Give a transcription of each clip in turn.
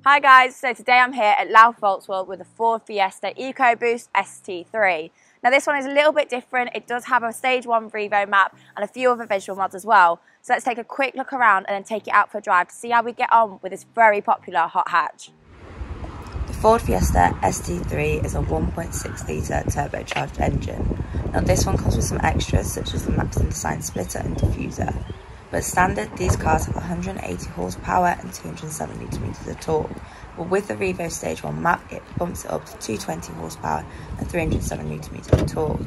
Hi guys, so today I'm here at Louth Volkswagen with the Ford Fiesta EcoBoost ST-3. Now this one is a little bit different. It does have a stage 1 Revo map and a few other visual mods as well. So let's take a quick look around and then take it out for a drive to see how we get on with this very popular hot hatch. The Ford Fiesta ST-3 is a 1.6 litre turbocharged engine. Now this one comes with some extras such as the Maxim Design splitter and diffuser. But standard, these cars have 180 horsepower and 207 Nm of torque. But with the Revo Stage 1 map, it bumps it up to 220 horsepower and 307 Nm of torque.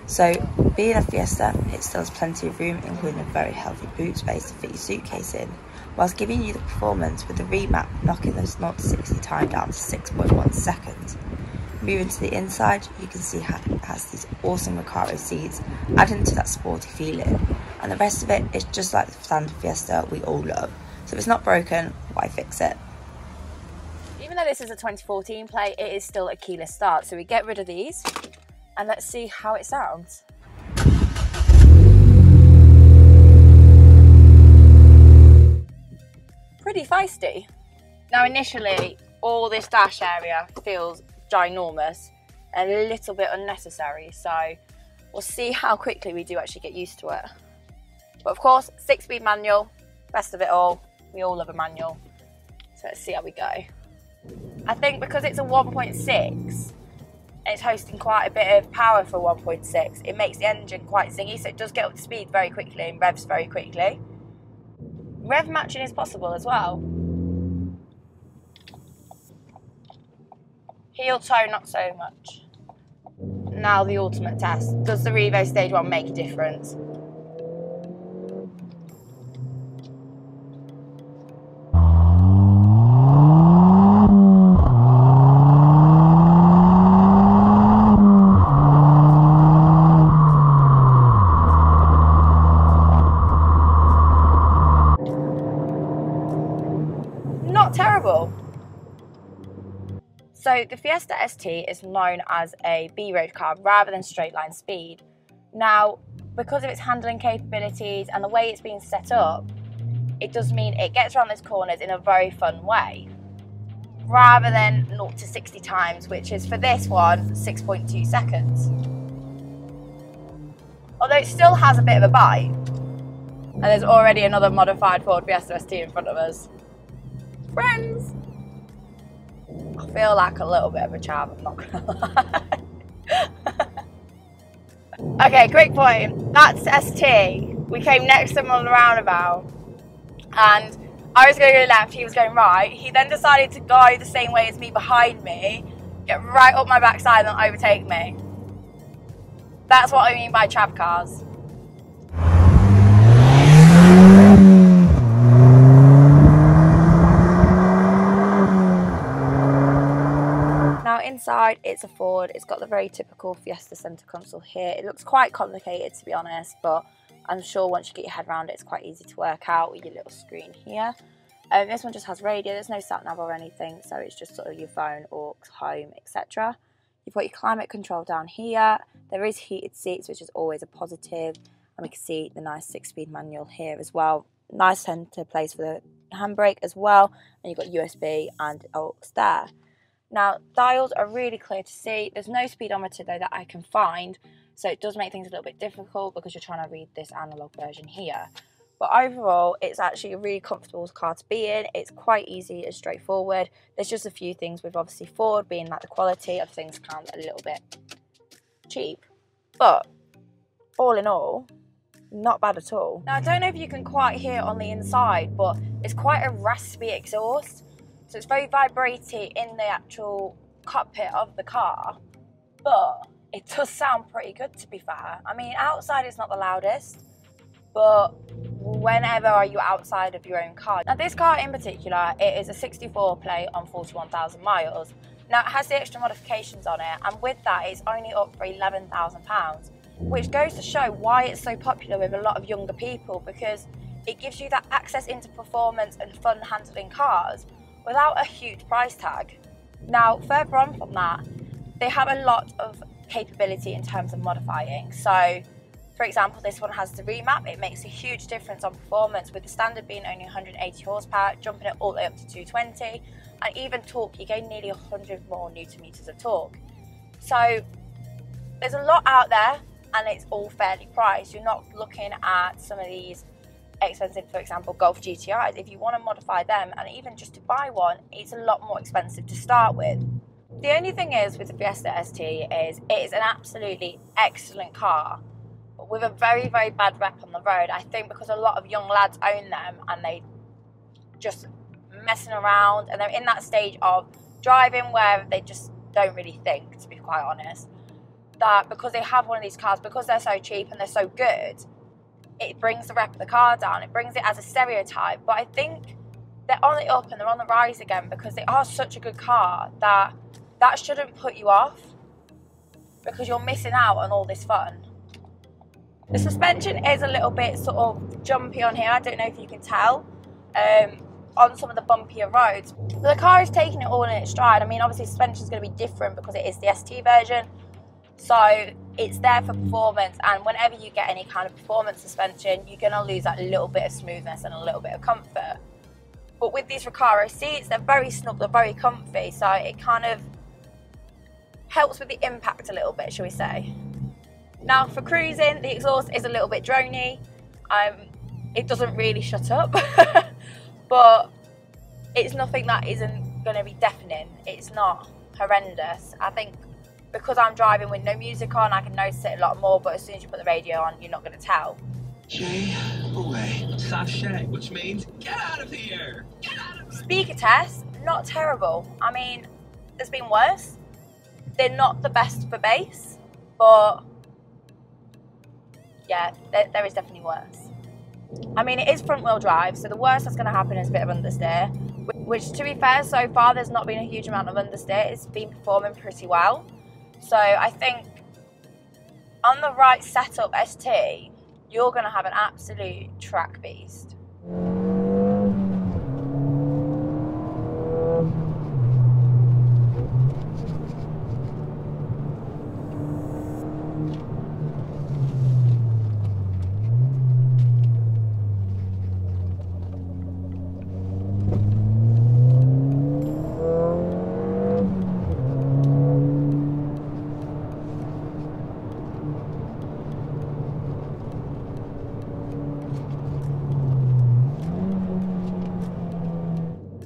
So, being a Fiesta, it still has plenty of room, including a very healthy boot space to fit your suitcase in, whilst giving you the performance with the remap knocking the 0 to 60 time down to 6.1 seconds. Moving to the inside, you can see how it has these awesome Recaro seats, adding to that sporty feeling. And the rest of it is just like the standard Fiesta we all love. So if it's not broken, why fix it? Even though this is a 2014 plate, it is still a keyless start. So we get rid of these and let's see how it sounds. Pretty feisty. Now initially, all this dash area feels ginormous and a little bit unnecessary. So we'll see how quickly we do actually get used to it. But of course, 6-speed manual, best of it all. We all love a manual. So let's see how we go. I think because it's a 1.6, and it's hosting quite a bit of power for 1.6, it makes the engine quite zingy, so it does get up to speed very quickly and revs very quickly. Rev matching is possible as well. Heel toe, not so much. Now the ultimate test. Does the Revo Stage 1 make a difference? Not terrible. So the Fiesta ST is known as a B-road car rather than straight line speed. Now, because of its handling capabilities and the way it's been set up, it does mean it gets around those corners in a very fun way, rather than 0 to 60 times, which is for this one 6.2 seconds. Although it still has a bit of a bite, and there's already another modified Ford Fiesta ST in front of us. Friends! I feel like a little bit of a chav, I'm not gonna lie. Okay, quick point. That's ST. We came next to him on the roundabout and I was going to go left, he was going right. He then decided to go the same way as me behind me, get right up my backside and overtake me. That's what I mean by chav cars. Inside, it's a Ford. It's got the very typical Fiesta center console here. It looks quite complicated, to be honest, but I'm sure once you get your head around it, it's quite easy to work out with your little screen here. This one just has radio. There's no sat nav or anything, so it's just sort of your phone, aux, home, etc. You've got your climate control down here. There is heated seats, which is always a positive, and we can see the nice 6-speed manual here as well. Nice center place for the handbrake as well, and you've got USB and aux there. Now, dials are really clear to see. There's no speedometer though that I can find, so it does make things a little bit difficult because you're trying to read this analog version here. But overall, it's actually a really comfortable car to be in. It's quite easy and straightforward. There's just a few things with obviously Ford being like the quality of things can a little bit cheap. But all in all, not bad at all. Now, I don't know if you can quite hear on the inside, but it's quite a raspy exhaust. So it's very vibrating in the actual cockpit of the car, but it does sound pretty good, to be fair. I mean, outside it's not the loudest, but whenever are you outside of your own car? Now this car in particular, it is a 64 plate on 41,000 miles. Now it has the extra modifications on it, and with that it's only up for £11,000, which goes to show why it's so popular with a lot of younger people, because it gives you that access into performance and fun handling cars without a huge price tag. Now, further on from that, they have a lot of capability in terms of modifying. So, for For example, this one has the remap. It makes a huge difference on performance, with the standard being only 180 horsepower, jumping it all the way up to 220, and even torque, you gain nearly 100 more newton meters of torque. So there's a lot out there, and it's all fairly priced. You're not looking at some of these expensive, for example, Golf GTIs. If you want to modify them, and even just to buy one, it's a lot more expensive to start with. The only thing is with the Fiesta ST is it is an absolutely excellent car, but with a very, very bad rep on the road. I think because a lot of young lads own them and they just messing around, and they're in that stage of driving where they just don't really think, to be quite honest, that because they have one of these cars, because they're so cheap and they're so good, it brings the rep of the car down. It brings it as a stereotype. But I think they're on the up and they're on the rise again, because they are such a good car that that shouldn't put you off, because you're missing out on all this fun. The suspension is a little bit sort of jumpy on here. I don't know if you can tell on some of the bumpier roads. The car is taking it all in its stride. I mean, obviously suspension is going to be different because it is the ST version, so it's there for performance, and whenever you get any kind of performance suspension, you're going to lose that little bit of smoothness and a little bit of comfort. But with these Recaro seats, they're very snug, they're very comfy, so it kind of helps with the impact a little bit, shall we say. Now for cruising, the exhaust is a little bit drony. It doesn't really shut up, but it's nothing that isn't going to be deafening. It's not horrendous. I think because I'm driving with no music on, I can notice it a lot more, but as soon as you put the radio on, you're not going to tell. Shay away. Sashay, which means get out of here! Get out of here! Speaker tests, not terrible. I mean, there's been worse. They're not the best for bass, but yeah, there is definitely worse. I mean, it is front wheel drive, so the worst that's going to happen is a bit of understeer, which, to be fair, so far there's not been a huge amount of understeer. It's been performing pretty well. So I think on the right setup ST, you're going to have an absolute track beast.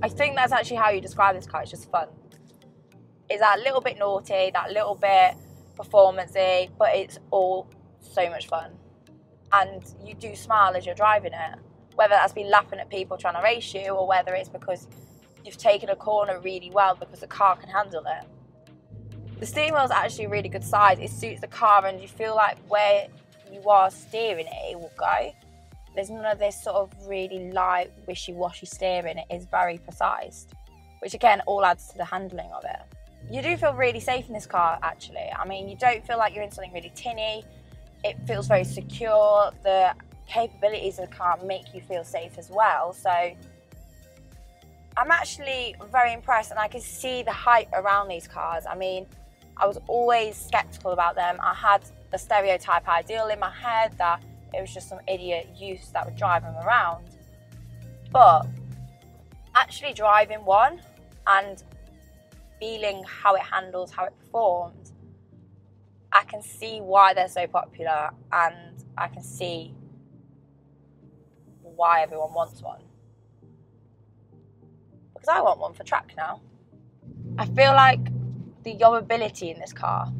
I think that's actually how you describe this car. It's just fun. It's that little bit naughty, that little bit performancey, but it's all so much fun. And you do smile as you're driving it, whether that's been laughing at people trying to race you, or whether it's because you've taken a corner really well because the car can handle it. The steering wheel is actually a really good size. It suits the car, and you feel like where you are steering it, it will go. There's none of this sort of really light, wishy-washy steering. It is very precise, which again, all adds to the handling of it. You do feel really safe in this car, actually. I mean, you don't feel like you're in something really tinny. It feels very secure. The capabilities of the car make you feel safe as well. So I'm actually very impressed, and I can see the hype around these cars. I mean, I was always skeptical about them. I had the stereotype ideal in my head that it was just some idiot youths that would drive them around. But actually driving one and feeling how it handles, how it performs, I can see why they're so popular, and I can see why everyone wants one. Because I want one for track now. I feel like the yobbability in this car,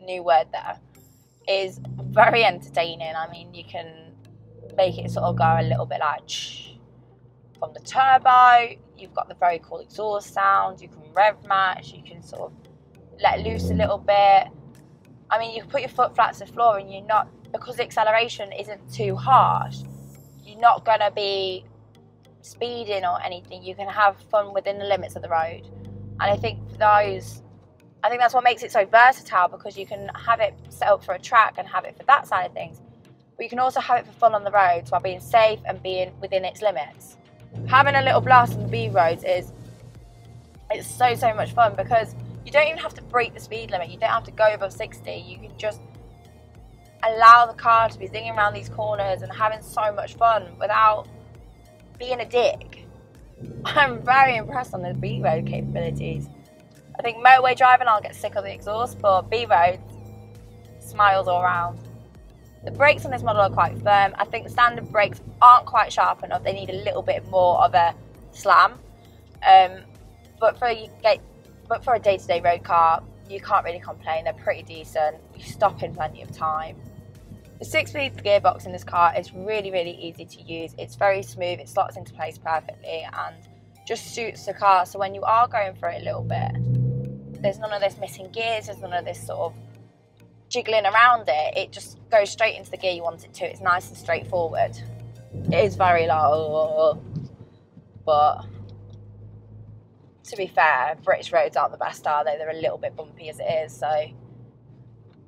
new word there, is very entertaining. I mean, you can make it sort of go a little bit like from the turbo. You've got the very cool exhaust sound. You can rev match. You can sort of let loose a little bit. I mean, you can put your foot flat to the floor, and you're not, because the acceleration isn't too harsh, you're not going to be speeding or anything. You can have fun within the limits of the road. And I think for those, I think that's what makes it so versatile, because you can have it set up for a track and have it for that side of things, but you can also have it for fun on the roads while being safe and being within its limits. Having a little blast on the B roads it's so much fun, because you don't even have to break the speed limit. You don't have to go above 60. You can just allow the car to be zinging around these corners and having so much fun without being a dick. I'm very impressed on the B-Road capabilities. I think motorway driving, I'll get sick of the exhaust, but B-Road, smiles all round. The brakes on this model are quite firm. I think the standard brakes aren't quite sharp enough. They need a little bit more of a slam. But for a day-to-day road car, you can't really complain. They're pretty decent. You stop in plenty of time. The 6-speed gearbox in this car is really, really easy to use. It's very smooth. It slots into place perfectly and just suits the car. So when you are going for it a little bit, there's none of this missing gears. There's none of this sort of jiggling around it. It just goes straight into the gear you want it to. It's nice and straightforward. It is very low, but to be fair, British roads aren't the best, are they? They're a little bit bumpy as it is, so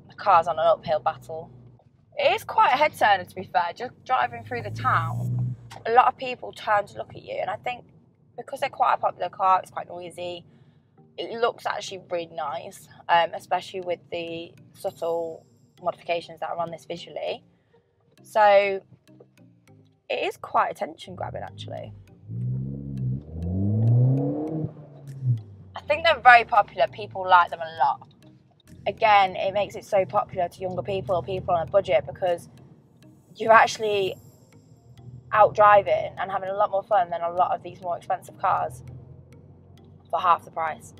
the car's on an uphill battle. It is quite a head turner, to be fair. Just driving through the town, a lot of people turn to look at you, and I think because they're quite a popular car, it's quite noisy. It looks actually really nice, especially with the subtle modifications that are on this visually. So it is quite attention grabbing, actually. I think they're very popular. People like them a lot. Again, it makes it so popular to younger people or people on a budget because you're actually out driving and having a lot more fun than a lot of these more expensive cars for half the price.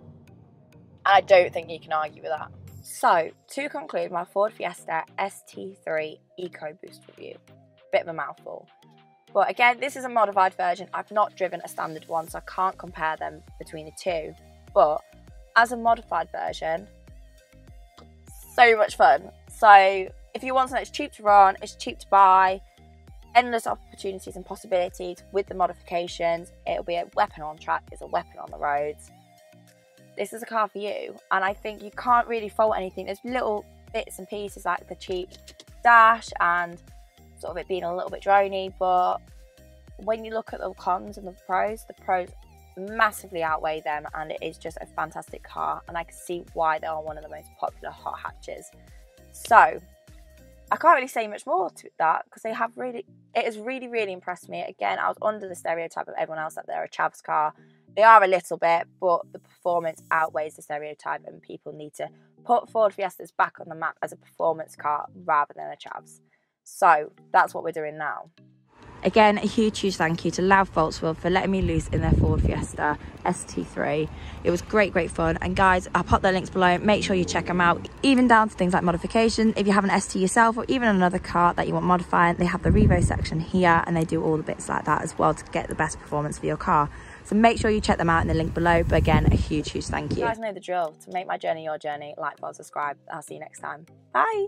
And I don't think you can argue with that. So, to conclude my Ford Fiesta ST-3 EcoBoost review, bit of a mouthful. But again, this is a modified version. I've not driven a standard one, so I can't compare them between the two. But as a modified version, so much fun. So if you want something that's cheap to run, it's cheap to buy, endless opportunities and possibilities with the modifications. It'll be a weapon on track, it's a weapon on the roads. This is a car for you, and I think you can't really fault anything. There's little bits and pieces like the cheap dash and sort of it being a little bit drony, but when you look at the cons and the pros massively outweigh them, and it is just a fantastic car, and I can see why they are one of the most popular hot hatches. So I can't really say much more to that because it has really impressed me. Again, I was under the stereotype of everyone else that they're a chavs car. They are a little bit, but the performance outweighs the stereotype, and people need to put Ford Fiestas back on the map as a performance car rather than a chavs. So that's what we're doing now. Again, a huge thank you to Loud Volkswagen for letting me loose in their Ford Fiesta ST3. It was great fun, and guys, I'll pop their links below. Make sure you check them out, even down to things like modification. If you have an ST yourself or even another car that you want modifying, they have the Revo section here, and they do all the bits like that as well to get the best performance for your car. So make sure you check them out in the link below. But again, a huge thank you. You guys know the drill. To make my journey your journey, like, follow, subscribe. I'll see you next time. Bye.